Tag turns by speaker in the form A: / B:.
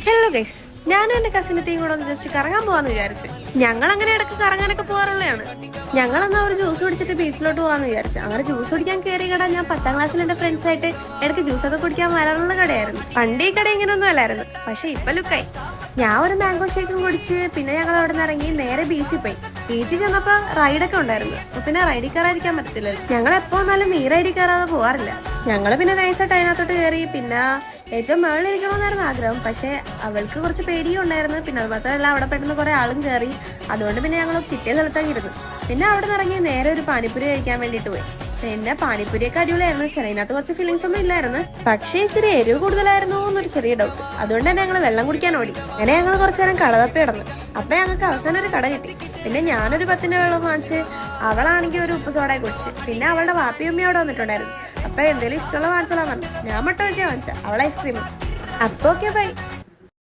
A: Hello guys, ഞാനും എന്റെ കസിനത്തെയും കൂടെ ഒന്ന് ജസ്റ്റ് കറങ്ങാൻ പോവാന്ന് വിചാരിച്ചു. ഞങ്ങൾ അങ്ങനെ ഇടയ്ക്ക് കറങ്ങാനൊക്കെ പോകാറുള്ളതാണ്. ഞങ്ങളെന്നാ ഒരു ജ്യൂസ് കുടിച്ചിട്ട് ബീച്ചിലോട്ട് പോകാന്ന് വിചാരിച്ചു. അങ്ങനെ ജ്യൂസ് കുടിക്കാൻ കയറിയ കട ഞാൻ 10ാം ക്ലാസ്സിൽ എന്റെ ഫ്രണ്ട്സ് ആയിട്ട് ഇടയ്ക്ക് ജ്യൂസൊക്കെ കുടിക്കാൻ വരാറുള്ള കടയായിരുന്നു. പണ്ട് ഈ കട ഇങ്ങനെയൊന്നും അല്ലായിരുന്നു, പക്ഷെ ഇപ്പൊ ലുക്കായി. ഞാൻ ഒരു മാംഗോ ഷേക്കും കുടിച്ച് പിന്നെ ഞങ്ങൾ അവിടെ നിന്ന് ഇറങ്ങി നേരെ ബീച്ചിൽ പോയി. ബീച്ചിൽ ചെന്നപ്പോ റൈഡൊക്കെ ഉണ്ടായിരുന്നു. അപ്പൊ പിന്നെ റൈഡിൽ കയറാതിരിക്കാൻ പറ്റത്തില്ലല്ലോ. ഞങ്ങൾ എപ്പോ വന്നാലും ഈ റൈഡിൽ കയറാതെ പോവാറില്ല. ഞങ്ങള് പിന്നെ നൈസായിട്ട് അതിനകത്തോട്ട് കയറി. പിന്നെ ഏറ്റവും മുകളിലിരിക്കണമെന്നായിരുന്നു ആഗ്രഹം, പക്ഷെ അവൾക്ക് കുറച്ച് പേടിയും ഉണ്ടായിരുന്നു. പിന്നെ അത് മാത്രമല്ല അവിടെ പെട്ടെന്ന് കുറെ ആളും കയറി. അതുകൊണ്ട് പിന്നെ ഞങ്ങൾ കിട്ടിയ സ്ഥലത്തൊക്കെ ഇരുന്നു. പിന്നെ അവിടെ നിന്ന് ഇറങ്ങി നേരെ ഒരു പാനിപ്പൂരി കഴിക്കാൻ വേണ്ടിയിട്ട് പോയി. പിന്നെ പാനിപ്പൂരിയൊക്കെ അടിപൊളിയായിരുന്നു. ചെറിയതിനകത്ത് കുറച്ച് ഫീലിങ്സ് ഒന്നും ഇല്ലായിരുന്നു, പക്ഷേ ഇച്ചിരി എരിവ് കൂടുതലായിരുന്നു എന്നൊരു ചെറിയ ഡൗട്ട്. അതുകൊണ്ട് തന്നെ ഞങ്ങൾ വെള്ളം കുടിക്കാൻ ഓടി. അങ്ങനെ ഞങ്ങൾ കുറച്ചു നേരം കടതപ്പി കിടന്നു. അപ്പൊ ഞങ്ങൾക്ക് അവസാനം ഒരു കട കിട്ടി. പിന്നെ ഞാനൊരു 10ന്റെ വെള്ളം വാങ്ങിച്ച്, അവളാണെങ്കിൽ ഒരു ഉപ്പ് സോഡയെ കുടിച്ച്. പിന്നെ അവളുടെ വാപ്പിയമ്മ അവിടെ വന്നിട്ടുണ്ടായിരുന്നു. അപ്പൊ എന്തെങ്കിലും ഇഷ്ടമുള്ള വാങ്ങിച്ചോളാൻ പറഞ്ഞു. ഞാൻ മുട്ട വെച്ചാ വാങ്ങിച്ച, അവൾ ഐസ്ക്രീം. അപ്പൊ ഓക്കെ ബൈ.